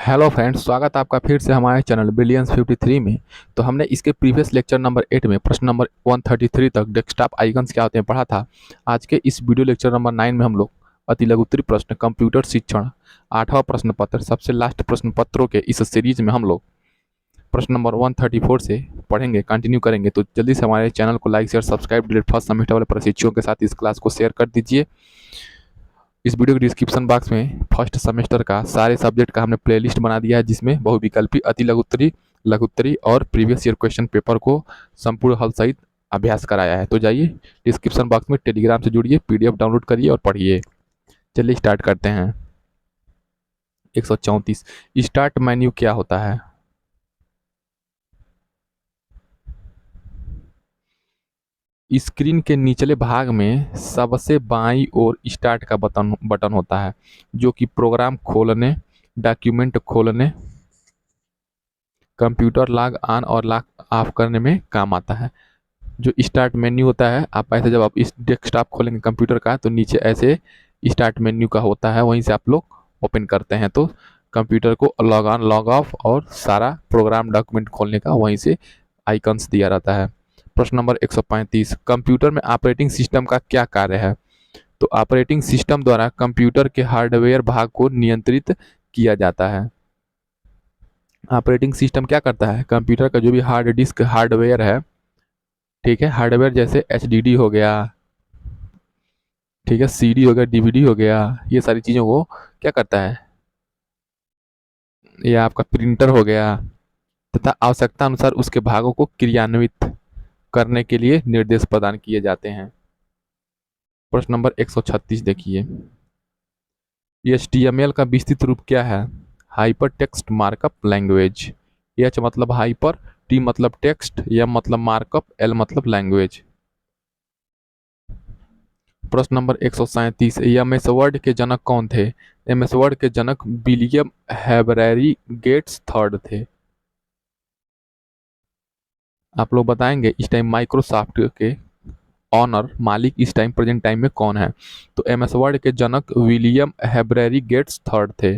Hello friends, स्वागत है आपका फिर से हमारे चैनल बिलियंस 53 में। तो हमने इसके प्रीवियस लेक्चर नंबर 8 में प्रश्न नंबर 133 तक डेस्कटॉप आइकन्स क्या होते हैं पढ़ा था। आज के इस वीडियो लेक्चर नंबर 9 में हम लोग अति लघुत्तरी प्रश्न कंप्यूटर शिक्षण 8वां प्रश्न पत्र सबसे लास्ट प्रश्न पत्रों के इस सीरीज में हम लोग प्रश्न नंबर 134 से पढ़ेंगे, कंटिन्यू करेंगे। तो जल्दी से हमारे चैनल को like share subscribe delete first semester वाले प्रशिक्षुओं के साथ इस क्लास को शेयर कर दीजिए। इस वीडियो के डिस्क्रिप्शन बॉक्स में फर्स्ट सेमेस्टर का सारे सब्जेक्ट का हमने प्लेलिस्ट बना दिया है, जिसमें बहुविकल्पी अति लघुत्तरी लघुत्तरी और प्रीवियस ईयर क्वेश्चन पेपर को संपूर्ण हल सहित अभ्यास कराया है। तो जाइए डिस्क्रिप्शन बॉक्स में टेलीग्राम से जुड़िए, पीडीएफ डाउनलोड करिए और पढ़िए। चलिए स्टार्ट करते हैं। 134 स्टार्ट मेन्यू क्या होता है? स्क्रीन के निचले भाग में सबसे बाईं ओर स्टार्ट का बटन बटन होता है, जो कि प्रोग्राम खोलने, डॉक्यूमेंट खोलने, कंप्यूटर लॉग ऑन और लॉग ऑफ करने में काम आता है। जो स्टार्ट मेन्यू होता है, आप ऐसे जब आप इस डेस्कटॉप खोलेंगे कंप्यूटर का तो नीचे ऐसे स्टार्ट मेन्यू का होता है, वहीं से आप लोग ओपन करते हैं तो कंप्यूटर को लॉग ऑन लॉग ऑफ और सारा प्रोग्राम डॉक्यूमेंट खोलने का वहीं से आइकन्स दिया रहता है। प्रश्न नंबर 135 कंप्यूटर में ऑपरेटिंग सिस्टम का क्या कार्य है? तो ऑपरेटिंग सिस्टम द्वारा कंप्यूटर के हार्डवेयर भाग को नियंत्रित किया जाता है। ऑपरेटिंग सिस्टम क्या करता है? कंप्यूटर का जो भी हार्ड डिस्क हार्डवेयर है, ठीक है, हार्डवेयर जैसे एचडीडी हो गया, ठीक है, सीडी हो गया, डीवीडी हो गया, ये सारी चीज़ों को क्या करता है, या आपका प्रिंटर हो गया, तथा आवश्यकता अनुसार उसके भागों को क्रियान्वित करने के लिए निर्देश प्रदान किए जाते हैं। प्रश्न नंबर 136 देखिए, HTML का विस्तृत रूप क्या है? Hyper text markup language. H मतलब हाइपर, टी मतलब टेक्स्ट, एम मतलब मार्कअप, एल मतलब लैंग्वेज। प्रश्न नंबर 137 एमएस वर्ड के जनक कौन थे? एमएस वर्ड के जनक विलियम हैबरैरी गेट्स थर्ड थे। आप लोग बताएंगे इस टाइम माइक्रोसॉफ्ट के ऑनर मालिक इस टाइम प्रेजेंट टाइम में कौन है? तो एमएस वर्ड के जनक विलियम हैबरैरी गेट्स थर्ड थे।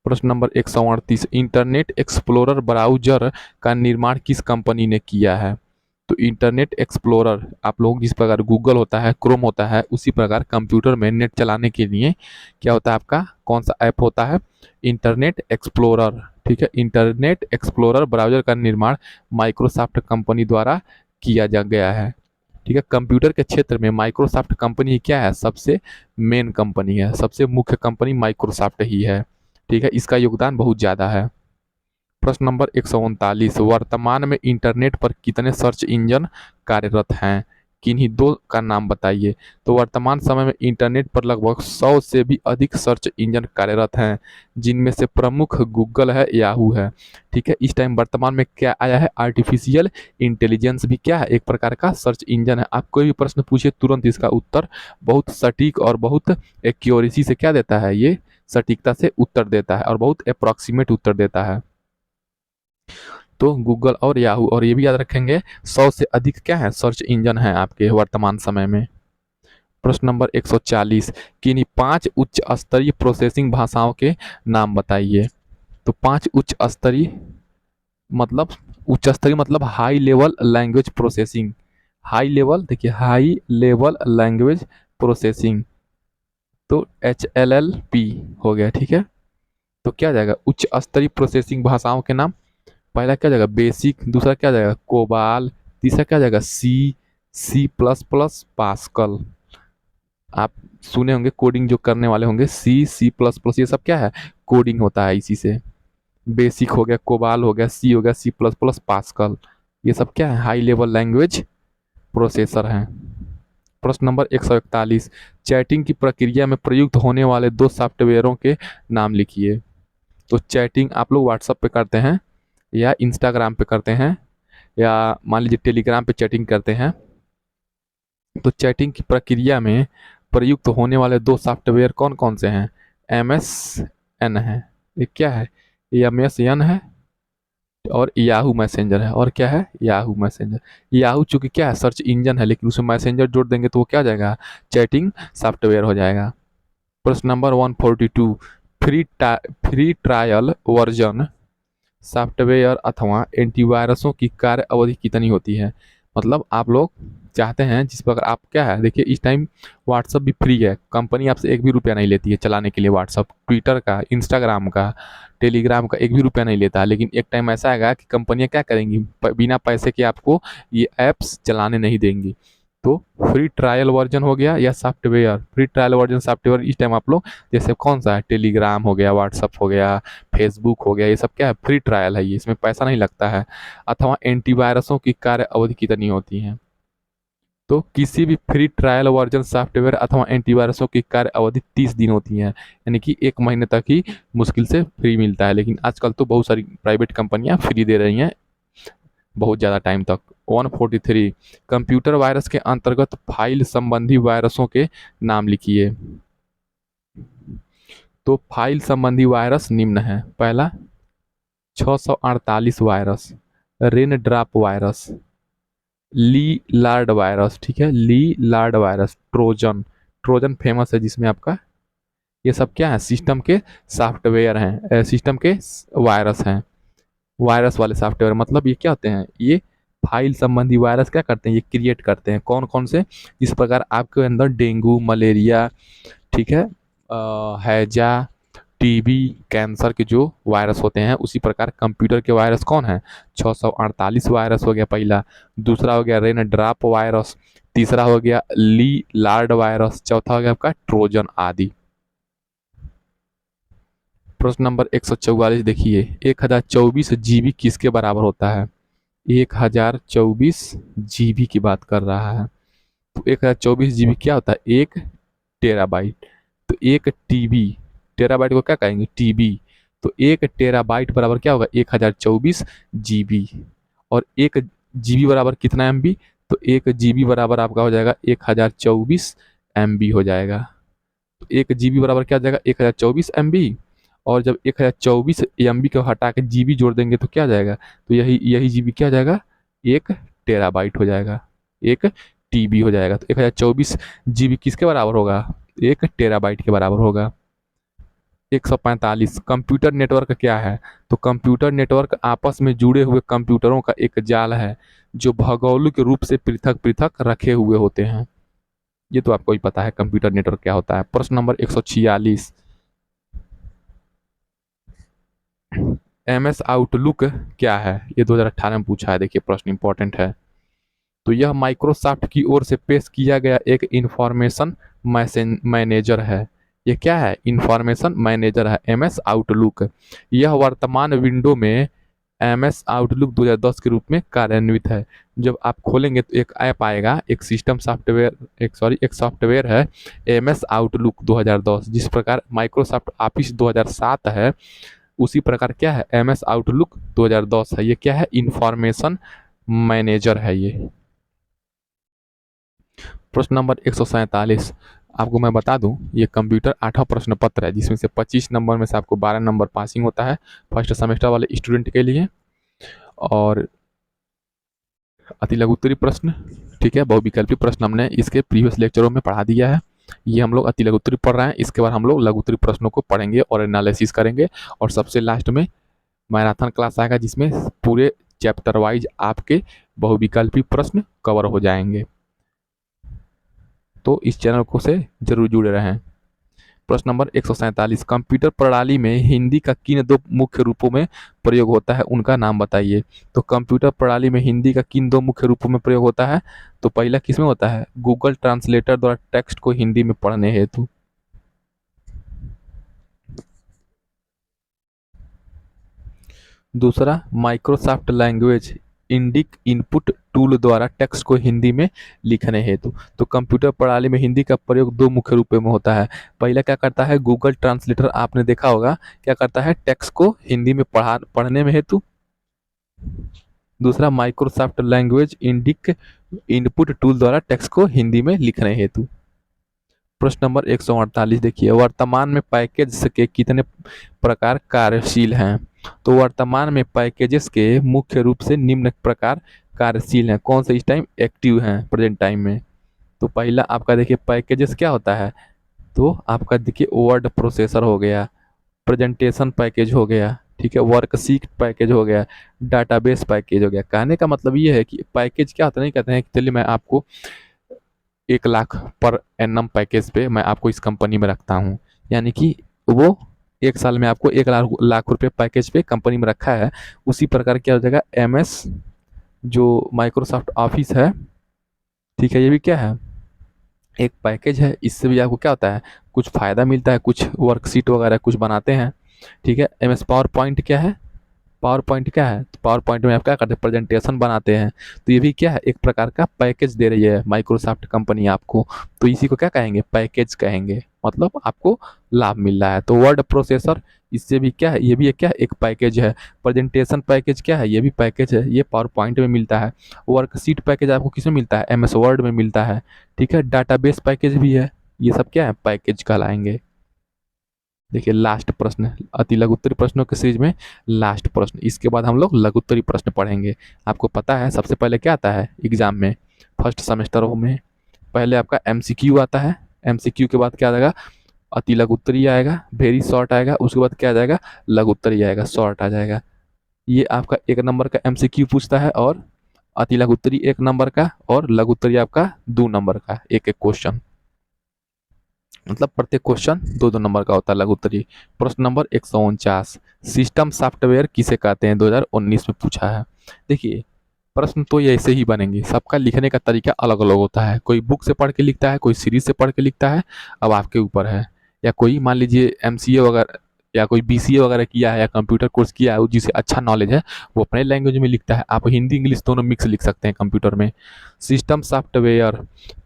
प्रश्न नंबर 138 इंटरनेट एक्सप्लोरर ब्राउजर का निर्माण किस कंपनी ने किया है? तो इंटरनेट एक्सप्लोरर, आप लोग जिस प्रकार गूगल होता है, क्रोम होता है, उसी प्रकार कंप्यूटर में नेट चलाने के लिए क्या होता है, आपका कौन सा ऐप होता है? Internet explorer. ठीक है, इंटरनेट एक्सप्लोरर ब्राउजर का निर्माण माइक्रोसॉफ्ट कंपनी द्वारा किया जा गया है। ठीक है, कंप्यूटर के क्षेत्र में माइक्रोसॉफ्ट कंपनी क्या है? सबसे मेन कंपनी है, सबसे मुख्य कंपनी माइक्रोसॉफ्ट ही है। ठीक है, इसका योगदान बहुत ज़्यादा है। प्रश्न नंबर 139 वर्तमान में इंटरनेट पर कितने सर्च इंजन कार्यरत हैं? किन्हीं दो का नाम बताइए। तो वर्तमान समय में इंटरनेट पर लगभग 100 से भी अधिक सर्च इंजन कार्यरत हैं, जिनमें से प्रमुख गूगल है, याहू है। ठीक है, इस टाइम वर्तमान में क्या आया है? आर्टिफिशियल इंटेलिजेंस भी क्या है? एक प्रकार का सर्च इंजन है। आप कोई भी प्रश्न पूछिए तुरंत इसका उत्तर बहुत सटीक और बहुत एक्यूरेसी से क्या देता है, ये सटीकता से उत्तर देता है और बहुत अप्रॉक्सीमेट उत्तर देता है। तो गूगल और याहू, और ये भी याद रखेंगे 100 से अधिक क्या है सर्च इंजन है आपके वर्तमान समय में। प्रश्न नंबर 140 किन्हीं 5 उच्च स्तरीय प्रोसेसिंग भाषाओं के नाम बताइए। तो 5 उच्च स्तरीय मतलब, उच्च स्तरीय मतलब high level language processing. High level देखिए, हाई लेवल लैंग्वेज प्रोसेसिंग, तो HLLP हो गया। ठीक है, तो क्या जाएगा उच्च स्तरीय प्रोसेसिंग भाषाओं के नाम? पहला क्या जाएगा बेसिक, दूसरा क्या जाएगा कोबाल, तीसरा क्या जाएगा सी, सी प्लस प्लस, पास्कल। आप सुने होंगे कोडिंग जो करने वाले होंगे, सी सी प्लस प्लस, ये सब क्या है कोडिंग होता है इसी से। बेसिक हो गया, कोबाल हो गया, सी हो गया, सी प्लस प्लस, पास्कल, ये सब क्या है हाई लेवल लैंग्वेज प्रोसेसर हैं। प्रश्न नंबर 141 चैटिंग की प्रक्रिया में प्रयुक्त होने वाले 2 सॉफ्टवेयरों के नाम लिखिए। तो चैटिंग आप लोग व्हाट्सएप पे करते हैं या इंस्टाग्राम पे करते हैं या मान लीजिए टेलीग्राम पे चैटिंग करते हैं, तो चैटिंग की प्रक्रिया में प्रयुक्त होने वाले 2 सॉफ्टवेयर कौन कौन से हैं? MSN है, ये क्या है, MSN है, और याहू मैसेंजर है। और क्या है? Yahoo messenger. याहू चूंकि क्या है सर्च इंजन है, लेकिन उसमें मैसेंजर जोड़ देंगे तो वो क्या हो जाएगा चैटिंग सॉफ्टवेयर हो जाएगा। प्रश्न number 142, free trial version software अथवा एंटीवायरसों की कार्य अवधि कितनी होती है। मतलब आप लोग चाहते हैं जिस पर आप क्या है, देखिए इस टाइम व्हाट्सअप भी फ्री है, कंपनी आपसे एक भी रुपया नहीं लेती है चलाने के लिए। व्हाट्सअप, ट्विटर का, इंस्टाग्राम का, टेलीग्राम का एक भी रुपया नहीं लेता है। लेकिन एक टाइम ऐसा आएगा कि कंपनियां क्या करेंगी, बिना पैसे के आपको ये ऐप्स चलाने नहीं देंगी। तो फ्री ट्रायल वर्जन हो गया या software, free trial version software इस टाइम आप लोग जैसे कौन सा है, टेलीग्राम हो गया, व्हाट्सअप हो गया, फेसबुक हो गया, ये सब क्या है, फ्री ट्रायल है, ये इसमें पैसा नहीं लगता है। अथवा एंटीवायरसों की कार्य अवधि कितनी होती है। तो किसी भी फ्री ट्रायल वर्जन सॉफ्टवेयर अथवा एंटीवायरसों की कार्य अवधि 30 दिन होती है, यानी कि 1 महीने तक ही मुश्किल से फ्री मिलता है। लेकिन आजकल तो बहुत सारी प्राइवेट कंपनियां फ्री दे रही हैं बहुत ज़्यादा टाइम तक। 143, कंप्यूटर वायरस के अंतर्गत फाइल संबंधी वायरसों के नाम लिखिए। तो फाइल संबंधी वायरस निम्न है। पहला 648 वायरस, रेन ड्रॉप वायरस, ली लार्ड वायरस, ठीक है, ली लार्ड वायरस, ट्रोजन, ट्रोजन फेमस है जिसमें आपका ये सब क्या है, सिस्टम के सॉफ्टवेयर हैं, सिस्टम के वायरस हैं, वायरस वाले सॉफ्टवेयर। मतलब ये क्या होते हैं, ये फाइल संबंधी वायरस क्या करते हैं, ये क्रिएट करते हैं। कौन कौन से, इस प्रकार आपके अंदर डेंगू, मलेरिया, ठीक है, हैजा, टीबी, कैंसर के जो वायरस होते हैं, उसी प्रकार कंप्यूटर के वायरस कौन है, 648 वायरस हो गया पहला। दूसरा हो गया रेन ड्रॉप वायरस, तीसरा हो गया ली लार्ड वायरस, चौथा हो गया आपका ट्रोजन आदि। प्रश्न नंबर 144 देखिए, 1024 जीबी किसके बराबर होता है। 1024 जीबी की बात कर रहा है। तो 1024 जीबी क्या होता है, 1 टेराबाइट। तो 1 टीबी, टेराबाइट को क्या कहेंगे, टीबी। तो 1 टेराबाइट बराबर क्या होगा, 1024 जीबी। और 1 जीबी बराबर कितना एमबी, तो 1 जीबी बराबर आपका हो जाएगा 1024 एमबी हो जाएगा। तो 1 जीबी बराबर क्या हो जाएगा, 1024 एमबी। और जब 1024 एमबी को हटा के जीबी जोड़ देंगे तो क्या आ जाएगा, तो यही यही जीबी क्या हो जाएगा, 1 टेराबाइट हो जाएगा, 1 टीबी हो जाएगा। तो 1024 जीबी किसके बराबर होगा, 1 टेराबाइट के बराबर होगा। 145, कंप्यूटर नेटवर्क क्या है। तो कंप्यूटर नेटवर्क आपस में जुड़े हुए कंप्यूटरों का एक जाल है जो भौगोलिक रूप से पृथक पृथक रखे हुए होते हैं। ये तो आपको ही पता है कंप्यूटर नेटवर्क क्या होता है। प्रश्न नंबर 146, MS आउटलुक क्या है। ये 2018 में पूछा है, देखिए प्रश्न इंपॉर्टेंट है। तो यह माइक्रोसॉफ्ट की ओर से पेश किया गया एक इंफॉर्मेशन मैनेजर है। ये क्या है, इंफॉर्मेशन मैनेजर है, MS आउटलुक। यह वर्तमान विंडो में MS आउटलुक 2010 के रूप में कार्यान्वित है। जब आप खोलेंगे तो एक ऐप आएगा, एक सिस्टम सॉफ्टवेयर, एक सॉफ्टवेयर है MS आउटलुक 2010। जिस प्रकार माइक्रोसॉफ्ट ऑफिस 2007 है, उसी प्रकार क्या है, MS आउटलुक 2010 है। ये क्या है, इंफॉर्मेशन मैनेजर है ये। प्रश्न नंबर 147, आपको मैं बता दूं ये कंप्यूटर 8वां प्रश्न पत्र है, जिसमें से 25 नंबर में से आपको 12 नंबर पासिंग होता है फर्स्ट सेमेस्टर वाले स्टूडेंट के लिए। और अति लघु उत्तरीय प्रश्न, ठीक है, बहुविकल्पी प्रश्न हमने इसके प्रीवियस लेक्चरों में पढ़ा दिया है। ये हम लोग अति लघु उत्तरीय पढ़ रहे हैं, इसके बाद हम लोग लघु उत्तरीय प्रश्नों को पढ़ेंगे और एनालिसिस करेंगे। और सबसे लास्ट में मैराथन क्लास आएगा जिसमें पूरे चैप्टर वाइज आपके बहुविकल्पी प्रश्न कवर हो जाएंगे। तो इस चैनल को से जरूर जुड़े रहें। प्रश्न नंबर 147, कंप्यूटर प्रणाली में हिंदी का किन दो मुख्य रूपों में प्रयोग होता है, उनका नाम बताइए। तो कंप्यूटर प्रणाली में हिंदी का किन दो मुख्य रूपों में प्रयोग होता है। तो पहला किसमें होता है, गूगल ट्रांसलेटर द्वारा टेक्स्ट को हिंदी में पढ़ने हेतु। दूसरा Microsoft language Indic input tool द्वारा टेक्स्ट को हिंदी में लिखने हेतु। तो कंप्यूटर प्रणाली में हिंदी का प्रयोग दो मुख्य रूपों में होता है। पहला क्या करता है, गूगल ट्रांसलेटर आपने देखा होगा क्या करता है, टेक्स्ट को हिंदी में पढ़ने में हेतु। दूसरा Microsoft language Indic input tool द्वारा टेक्स्ट को हिंदी में लिखने हेतु। प्रश्न नंबर 148 देखिए, वर्तमान में पैकेज के कितने प्रकार कार्यशील हैं। तो वर्तमान में पैकेजेस के मुख्य रूप से निम्न प्रकार कार्यशील हैं। कौन से इस टाइम एक्टिव हैं प्रेजेंट टाइम में। तो पहला आपका देखिए पैकेजेस क्या होता है, तो आपका देखिए वर्ड प्रोसेसर हो गया, प्रेजेंटेशन पैकेज हो गया, ठीक है, वर्कशीट पैकेज हो गया, डाटाबेस पैकेज हो गया। कहने का मतलब ये है कि पैकेज क्या होता है, नहीं कहते हैं कि चलिए मैं आपको 1 लाख पर एनम पैकेज पे मैं आपको इस कंपनी में रखता हूँ, यानी कि वो 1 साल में आपको 1 लाख रुपये पैकेज पे कंपनी में रखा है। उसी प्रकार क्या हो जाएगा MS जो माइक्रोसॉफ्ट ऑफिस है, ठीक है, ये भी क्या है, एक पैकेज है। इससे भी आपको क्या होता है, कुछ फ़ायदा मिलता है, कुछ वर्कशीट वगैरह कुछ बनाते हैं, ठीक है। MS पावर पॉइंट क्या है, पावर पॉइंट क्या है, तो पावर पॉइंट में आप क्या करते हैं, प्रेजेंटेशन बनाते हैं। तो ये भी क्या है, एक प्रकार का पैकेज दे रही है माइक्रोसॉफ्ट कंपनी आपको। तो इसी को क्या कहेंगे, पैकेज कहेंगे, मतलब आपको लाभ मिल रहा है। तो वर्ड प्रोसेसर इससे भी क्या है, ये भी एक क्या है, एक पैकेज है। प्रेजेंटेशन पैकेज क्या है, ये भी पैकेज है, ये पावर पॉइंट में मिलता है। वर्कशीट पैकेज आपको किसमें मिलता है, MS वर्ड में मिलता है, ठीक है। डाटाबेस पैकेज भी है। ये सब क्या है, पैकेज कहलाएंगे। देखिए लास्ट प्रश्न, अति लघुत्तरी प्रश्नों के सीरीज में लास्ट प्रश्न, इसके बाद हम लोग लघुत्तरी प्रश्न पढ़ेंगे। आपको पता है सबसे पहले क्या आता है एग्जाम में, फर्स्ट सेमेस्टर में पहले आपका MCQ आता है। MCQ के बाद क्या आ जाएगा, अति लघुत्तरी आएगा, वेरी शॉर्ट आएगा, उसके बाद क्या आ जाएगा, लघुत्तरी आएगा, शॉर्ट आ जाएगा। ये आपका 1 नंबर का MCQ पूछता है, और अति लघुत्तरी 1 नंबर का, और लघुत्तरी आपका 2 नंबर का, एक एक क्वेश्चन, मतलब प्रत्येक क्वेश्चन 2-2 नंबर का होता है लघुत्तरी। प्रश्न नंबर 149, सिस्टम सॉफ्टवेयर किसे कहते हैं, 2019 में पूछा है। देखिए प्रश्न तो ये ऐसे ही बनेंगे, सबका लिखने का तरीका अलग अलग होता है, कोई बुक से पढ़ के लिखता है, कोई सीरीज से पढ़ के लिखता है, अब आपके ऊपर है। या कोई मान लीजिए MCA वगैरह या कोई BCA वगैरह किया है या कंप्यूटर कोर्स किया है, जिसे अच्छा नॉलेज है, वो अपने लैंग्वेज में लिखता है। आप हिंदी इंग्लिश दोनों मिक्स लिख सकते हैं कंप्यूटर में। सिस्टम सॉफ्टवेयर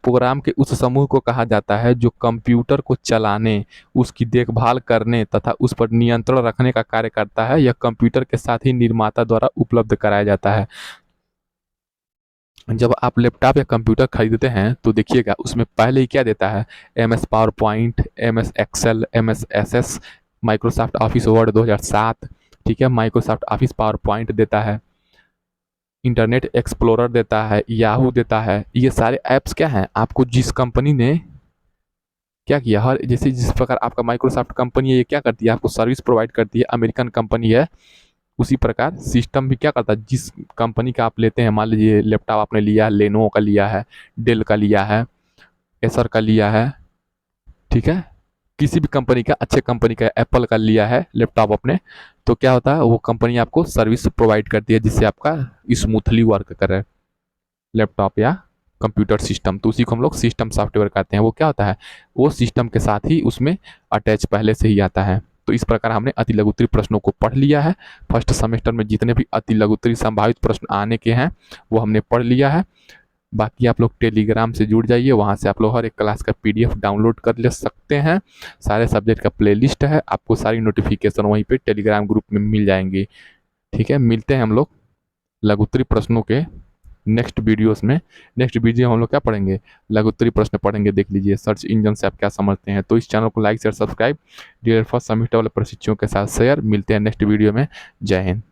प्रोग्राम के उस समूह को कहा जाता है जो कंप्यूटर को चलाने, उसकी देखभाल करने तथा उस पर नियंत्रण रखने का कार्य करता है। यह कंप्यूटर के साथ ही निर्माता द्वारा उपलब्ध कराया जाता है। जब आप लैपटॉप या कंप्यूटर खरीदते हैं तो देखिएगा उसमें पहले ही क्या देता है, MS PowerPoint, MS Excel, MS SS, Microsoft office word 2007, ठीक है, माइक्रोसॉफ्ट ऑफिस पावर पॉइंट देता है, इंटरनेट एक्सप्लोरर देता है, याहू देता है। ये सारे ऐप्स क्या हैं, आपको जिस कंपनी ने क्या किया, हर जैसे जिस प्रकार आपका माइक्रोसॉफ्ट कंपनी है, ये क्या करती है, आपको सर्विस प्रोवाइड करती है, अमेरिकन कंपनी है। उसी प्रकार सिस्टम भी क्या करता है, जिस कंपनी का आप लेते हैं, मान लीजिए लैपटॉप आपने लिया है, लेनोवो का लिया है, डेल का लिया है, एसर का लिया है, ठीक है, किसी भी कंपनी का, अच्छे कंपनी का, एप्पल का लिया है लैपटॉप अपने, तो क्या होता है, वो कंपनी आपको सर्विस प्रोवाइड करती है जिससे आपका स्मूथली वर्क करे लैपटॉप या कंप्यूटर सिस्टम। तो उसी को हम लोग सिस्टम सॉफ्टवेयर कहते हैं। वो क्या होता है, वो सिस्टम के साथ ही उसमें अटैच पहले से ही आता है। तो इस प्रकार हमने अति लघुत्तरी प्रश्नों को पढ़ लिया है। फर्स्ट सेमेस्टर में जितने भी अति लघुत्तरी संभावित प्रश्न आने के हैं वो हमने पढ़ लिया है। बाकी आप लोग टेलीग्राम से जुड़ जाइए, वहाँ से आप लोग हर एक क्लास का PDF डाउनलोड कर ले सकते हैं। सारे सब्जेक्ट का प्लेलिस्ट है, आपको सारी नोटिफिकेशन वहीं पे टेलीग्राम ग्रुप में मिल जाएंगी। ठीक है, मिलते हैं हम लोग लघुत्तरी प्रश्नों के नेक्स्ट वीडियोस में। नेक्स्ट वीडियो हम लोग क्या पढ़ेंगे, लघुत्तरी प्रश्न पढ़ेंगे। देख लीजिए सर्च इंजन से आप क्या समझते हैं। तो इस चैनल को like share subscribe, dear first semester वाले प्रशिक्षुओं के साथ शेयर। मिलते हैं नेक्स्ट वीडियो में। जय हिंद।